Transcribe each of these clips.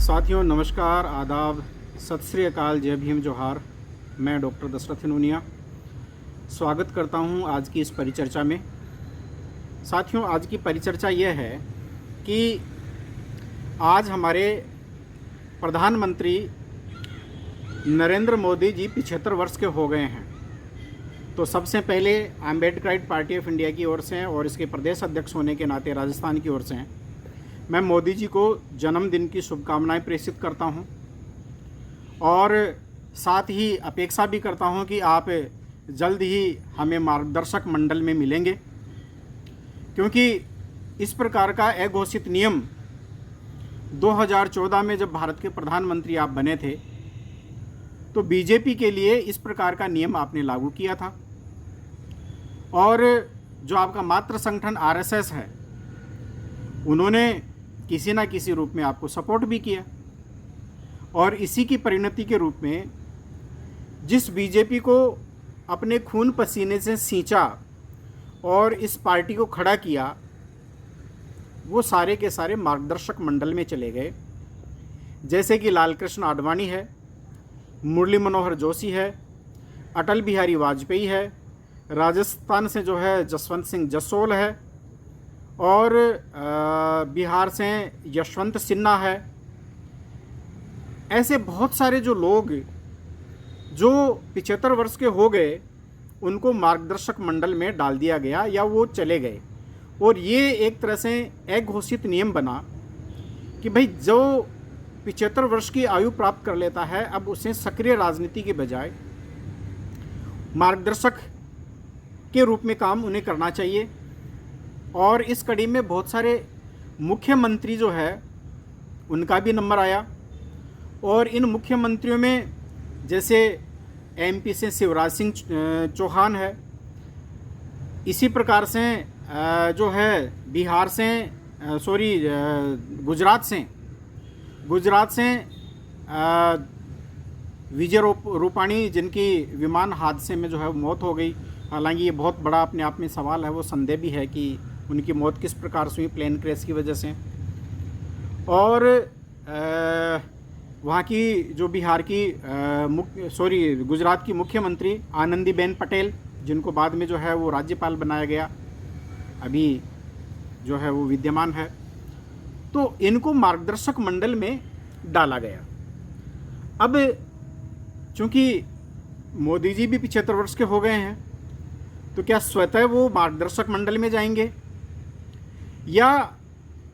साथियों नमस्कार, आदाब, सत श्री अकाल, जय भीम, जोहार। मैं डॉक्टर दशरथ हिनोनिया स्वागत करता हूं आज की इस परिचर्चा में। साथियों, आज की परिचर्चा यह है कि आज हमारे प्रधानमंत्री नरेंद्र मोदी जी 75 वर्ष के हो गए हैं। तो सबसे पहले अम्बेडकराइट पार्टी ऑफ इंडिया की ओर से और इसके प्रदेश अध्यक्ष होने के नाते राजस्थान की ओर से मैं मोदी जी को जन्मदिन की शुभकामनाएं प्रेषित करता हूं और साथ ही अपेक्षा भी करता हूं कि आप जल्द ही हमें मार्गदर्शक मंडल में मिलेंगे, क्योंकि इस प्रकार का अघोषित नियम 2014 में जब भारत के प्रधानमंत्री आप बने थे तो बीजेपी के लिए इस प्रकार का नियम आपने लागू किया था। और जो आपका मातृ संगठन आरएसएस है, उन्होंने किसी ना किसी रूप में आपको सपोर्ट भी किया और इसी की परिणति के रूप में जिस बीजेपी को अपने खून पसीने से सींचा और इस पार्टी को खड़ा किया, वो सारे के सारे मार्गदर्शक मंडल में चले गए। जैसे कि लाल कृष्ण आडवाणी है, मुरली मनोहर जोशी है, अटल बिहारी वाजपेयी है, राजस्थान से जो है जसवंत सिंह जसोल है और बिहार से यशवंत सिन्हा है। ऐसे बहुत सारे जो लोग जो 75 वर्ष के हो गए, उनको मार्गदर्शक मंडल में डाल दिया गया या वो चले गए। और ये एक तरह से अघोषित नियम बना कि भाई जो 75 वर्ष की आयु प्राप्त कर लेता है, अब उसे सक्रिय राजनीति के बजाय मार्गदर्शक के रूप में काम उन्हें करना चाहिए। और इस कड़ी में बहुत सारे मुख्यमंत्री जो है उनका भी नंबर आया। और इन मुख्यमंत्रियों में जैसे एमपी से शिवराज सिंह चौहान है, इसी प्रकार से जो है बिहार से गुजरात से विजय रूपाणी, जिनकी विमान हादसे में जो है मौत हो गई। हालांकि ये बहुत बड़ा अपने आप में सवाल है, वो संदेह भी है कि उनकी मौत किस प्रकार से हुई, प्लेन क्रैश की वजह से। और वहाँ की जो बिहार की गुजरात की मुख्यमंत्री आनंदीबेन पटेल, जिनको बाद में जो है वो राज्यपाल बनाया गया, अभी जो है वो विद्यमान है। तो इनको मार्गदर्शक मंडल में डाला गया। अब चूँकि मोदी जी भी 75 वर्ष के हो गए हैं, तो क्या स्वतः वो मार्गदर्शक मंडल में जाएंगे या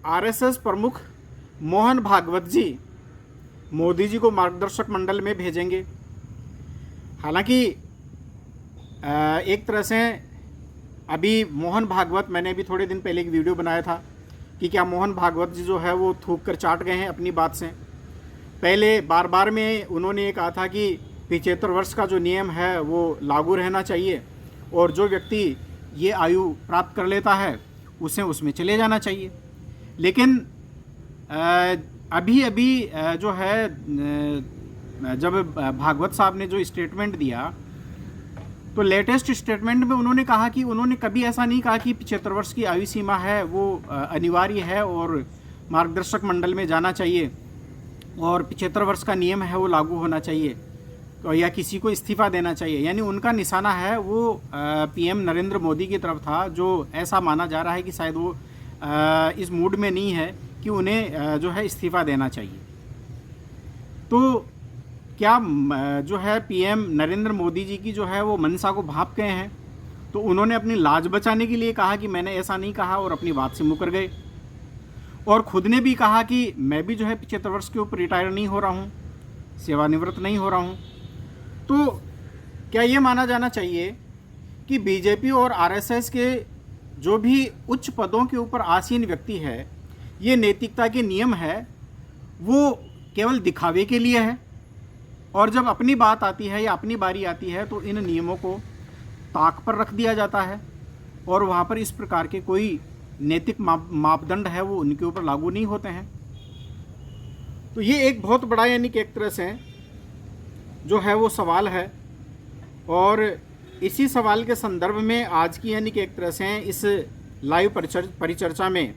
आरएसएस प्रमुख मोहन भागवत जी मोदी जी को मार्गदर्शक मंडल में भेजेंगे? हालांकि एक तरह से अभी मोहन भागवत, मैंने अभी थोड़े दिन पहले एक वीडियो बनाया था कि क्या मोहन भागवत जी जो है वो थूक कर चाट गए हैं अपनी बात से। पहले बार बार में उन्होंने ये कहा था कि 75 वर्ष का जो नियम है वो लागू रहना चाहिए और जो व्यक्ति ये आयु प्राप्त कर लेता है उसे उसमें चले जाना चाहिए। लेकिन अभी जो है जब भागवत साहब ने जो स्टेटमेंट दिया, तो लेटेस्ट स्टेटमेंट में उन्होंने कहा कि उन्होंने कभी ऐसा नहीं कहा कि 75 वर्ष की आयु सीमा है वो अनिवार्य है और मार्गदर्शक मंडल में जाना चाहिए और 75 वर्ष का नियम है वो लागू होना चाहिए या किसी को इस्तीफा देना चाहिए। यानी उनका निशाना है वो पीएम नरेंद्र मोदी की तरफ था, जो ऐसा माना जा रहा है कि शायद वो इस मूड में नहीं है कि उन्हें जो है इस्तीफा देना चाहिए। तो क्या जो है पीएम नरेंद्र मोदी जी की जो है वो मंशा को भांप गए हैं? तो उन्होंने अपनी लाज बचाने के लिए कहा कि मैंने ऐसा नहीं कहा और अपनी बात से मुकर गए। और खुद ने भी कहा कि मैं भी जो है 75 वर्ष के ऊपर रिटायर नहीं हो रहा हूँ, सेवानिवृत्त नहीं हो रहा हूँ। तो क्या ये माना जाना चाहिए कि बीजेपी और आरएसएस के जो भी उच्च पदों के ऊपर आसीन व्यक्ति है, ये नैतिकता के नियम है वो केवल दिखावे के लिए है, और जब अपनी बात आती है या अपनी बारी आती है तो इन नियमों को ताक पर रख दिया जाता है और वहाँ पर इस प्रकार के कोई नैतिक मापदंड है वो उनके ऊपर लागू नहीं होते हैं। तो ये एक बहुत बड़ा, यानी कि एक तरह से जो है वो सवाल है। और इसी सवाल के संदर्भ में आज की, यानी कि एक तरह से इस लाइव परिचर्चा में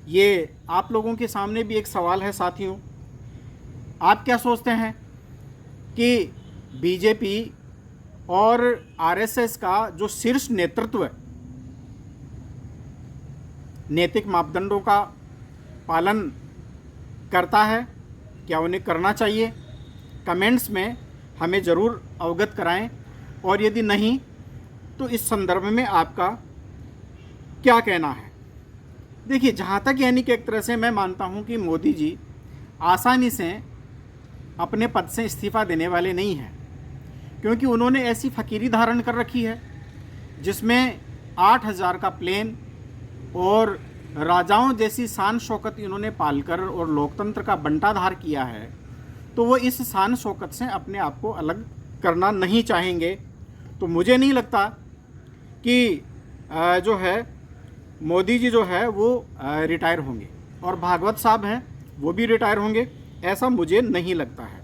ये आप लोगों के सामने भी एक सवाल है साथियों आप क्या सोचते हैं कि बीजेपी और आरएसएस का जो शीर्ष नेतृत्व है, नैतिक मापदंडों का पालन करता है? क्या उन्हें करना चाहिए? कमेंट्स में हमें ज़रूर अवगत कराएं, और यदि नहीं तो इस संदर्भ में आपका क्या कहना है। देखिए, जहाँ तक यानी कि एक तरह से मैं मानता हूँ कि मोदी जी आसानी से अपने पद से इस्तीफ़ा देने वाले नहीं हैं, क्योंकि उन्होंने ऐसी फकीरी धारण कर रखी है जिसमें 8,000 का प्लेन और राजाओं जैसी शान शौकत इन्होंने पालकर और लोकतंत्र का बंटाधार किया है। तो वो इस शान शौकत से अपने आप को अलग करना नहीं चाहेंगे। तो मुझे नहीं लगता कि जो है मोदी जी जो है वो रिटायर होंगे, और भागवत साहब हैं वो भी रिटायर होंगे, ऐसा मुझे नहीं लगता है।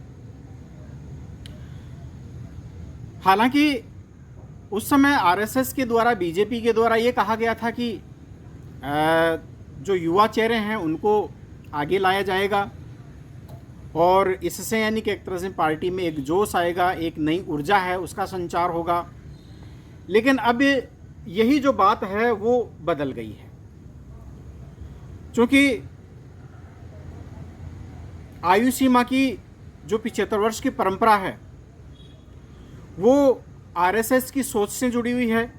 हालांकि उस समय आरएसएस के द्वारा, बीजेपी के द्वारा ये कहा गया था कि जो युवा चेहरे हैं उनको आगे लाया जाएगा, और इससे यानी कि एक तरह से पार्टी में एक जोश आएगा, एक नई ऊर्जा है उसका संचार होगा। लेकिन अब यही जो बात है वो बदल गई है, क्योंकि आयु सीमा की जो 75 वर्ष की परंपरा है वो आरएसएस की सोच से जुड़ी हुई है,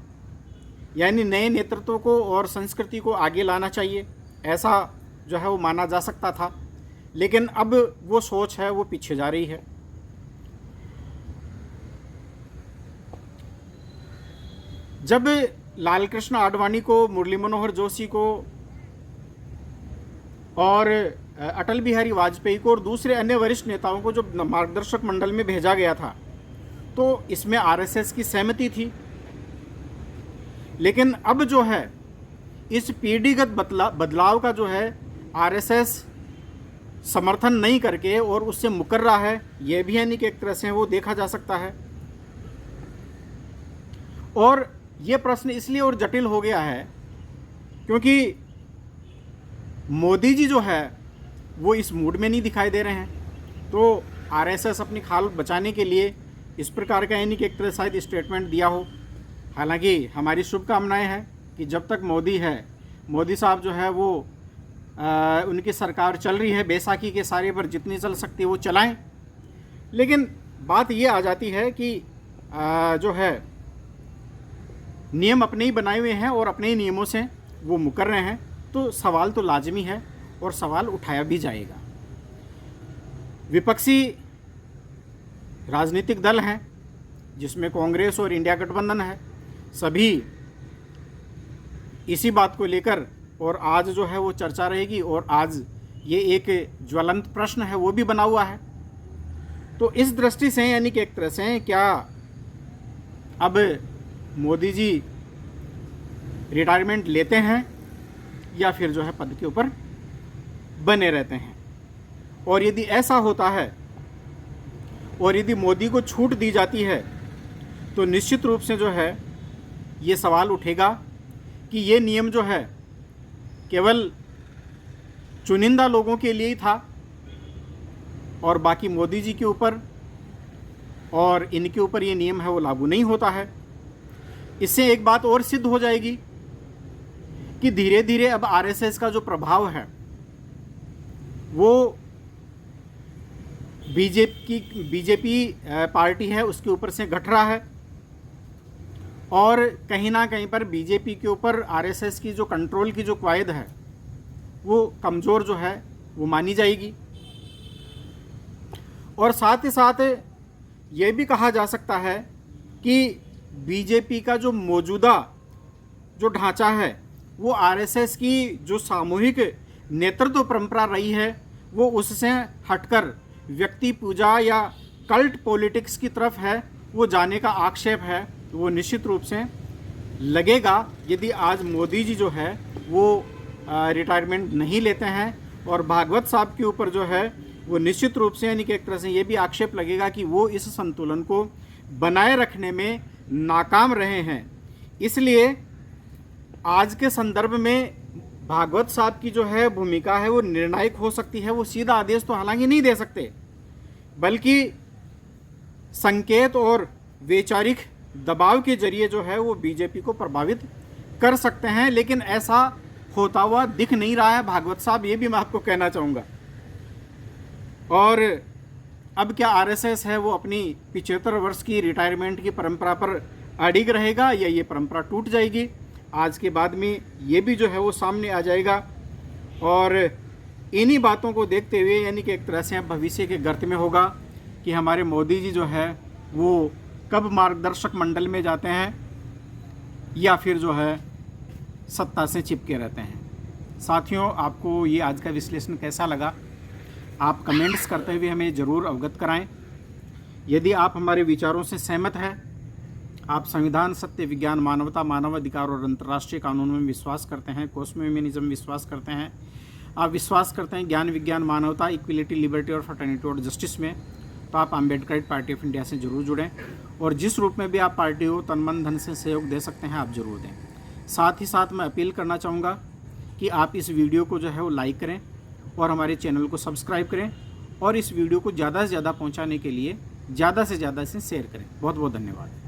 यानी नए नेतृत्व को और संस्कृति को आगे लाना चाहिए, ऐसा जो है वो माना जा सकता था। लेकिन अब वो सोच है वो पीछे जा रही है। जब लालकृष्ण आडवाणी को, मुरली मनोहर जोशी को और अटल बिहारी वाजपेयी को और दूसरे अन्य वरिष्ठ नेताओं को जो मार्गदर्शक मंडल में भेजा गया था, तो इसमें आरएसएस की सहमति थी। लेकिन अब जो है इस पीढ़ीगत बदलाव का जो है आरएसएस समर्थन नहीं करके और उससे मुकर रहा है, यह भी यानी कि एक तरह से वो देखा जा सकता है। और ये प्रश्न इसलिए और जटिल हो गया है क्योंकि मोदी जी जो है वो इस मूड में नहीं दिखाई दे रहे हैं। तो आरएसएस अपनी खाल बचाने के लिए इस प्रकार का यानी कि एक तरह शायद स्टेटमेंट दिया हो। हालांकि हमारी शुभकामनाएं हैं कि जब तक मोदी है, मोदी साहब जो है वो उनकी सरकार चल रही है, बैसाखी के सारे पर जितनी चल सकती है वो चलाएं। लेकिन बात ये आ जाती है कि जो है नियम अपने ही बनाए हुए हैं और अपने ही नियमों से वो मुकर रहे हैं, तो सवाल तो लाजमी है और सवाल उठाया भी जाएगा। विपक्षी राजनीतिक दल हैं जिसमें कांग्रेस और इंडिया गठबंधन है, सभी इसी बात को लेकर और आज जो है वो चर्चा रहेगी, और आज ये एक ज्वलंत प्रश्न है वो भी बना हुआ है। तो इस दृष्टि से यानी कि एक तरह से क्या अब मोदी जी रिटायरमेंट लेते हैं या फिर जो है पद के ऊपर बने रहते हैं। और यदि ऐसा होता है और यदि मोदी को छूट दी जाती है तो निश्चित रूप से जो है ये सवाल उठेगा कि ये नियम जो है केवल चुनिंदा लोगों के लिए ही था और बाकी मोदी जी के ऊपर और इनके ऊपर ये नियम है वो लागू नहीं होता है। इससे एक बात और सिद्ध हो जाएगी कि धीरे धीरे अब आरएसएस का जो प्रभाव है वो बीजेपी पार्टी है उसके ऊपर से घट रहा है, और कहीं ना कहीं पर बीजेपी के ऊपर आरएसएस की जो कंट्रोल की जो क्वायद है वो कमज़ोर जो है वो मानी जाएगी। और साथ ही साथ ये भी कहा जा सकता है कि बीजेपी का जो मौजूदा जो ढांचा है वो आरएसएस की जो सामूहिक नेतृत्व परंपरा रही है वो उससे हटकर व्यक्ति पूजा या कल्ट पॉलिटिक्स की तरफ है वो जाने का आक्षेप है वो निश्चित रूप से लगेगा यदि आज मोदी जी जो है वो रिटायरमेंट नहीं लेते हैं। और भागवत साहब के ऊपर जो है वो निश्चित रूप से यानी कि एक तरह से ये भी आक्षेप लगेगा कि वो इस संतुलन को बनाए रखने में नाकाम रहे हैं। इसलिए आज के संदर्भ में भागवत साहब की जो है भूमिका है वो निर्णायक हो सकती है। वो सीधा आदेश तो हालांकि नहीं दे सकते, बल्कि संकेत और वैचारिक दबाव के जरिए जो है वो बीजेपी को प्रभावित कर सकते हैं। लेकिन ऐसा होता हुआ दिख नहीं रहा है भागवत साहब, ये भी मैं आपको कहना चाहूँगा। और अब क्या आरएसएस है वो अपनी 75 वर्ष की रिटायरमेंट की परंपरा पर अडिग रहेगा या ये परंपरा टूट जाएगी? आज के बाद में ये भी जो है वो सामने आ जाएगा। और इन्हीं बातों को देखते हुए यानी कि एक तरह से अब भविष्य के गर्त में होगा कि हमारे मोदी जी जो है वो कब मार्गदर्शक मंडल में जाते हैं या फिर जो है सत्ता से चिपके रहते हैं। साथियों, आपको ये आज का विश्लेषण कैसा लगा आप कमेंट्स करते हुए हमें ज़रूर अवगत कराएं। यदि आप हमारे विचारों से सहमत हैं, आप संविधान, सत्य, विज्ञान, मानवता, मानवाधिकार और अंतर्राष्ट्रीय कानून में विश्वास करते हैं, कॉस्मोफेमिनिज्म विश्वास करते हैं, आप विश्वास करते हैं ज्ञान, विज्ञान, मानवता, इक्वलिटी, लिबर्टी और फ्रेटर्निटी और जस्टिस में, तो आप अम्बेडकराइट पार्टी ऑफ इंडिया से ज़रूर जुड़ें। और जिस रूप में भी आप पार्टी को तन मन धन से सहयोग दे सकते हैं आप ज़रूर दें। साथ ही साथ मैं अपील करना चाहूँगा कि आप इस वीडियो को जो है वो लाइक करें और हमारे चैनल को सब्सक्राइब करें और इस वीडियो को ज़्यादा से ज़्यादा पहुँचाने के लिए ज़्यादा से ज़्यादा इसे शेयर करें। बहुत बहुत धन्यवाद।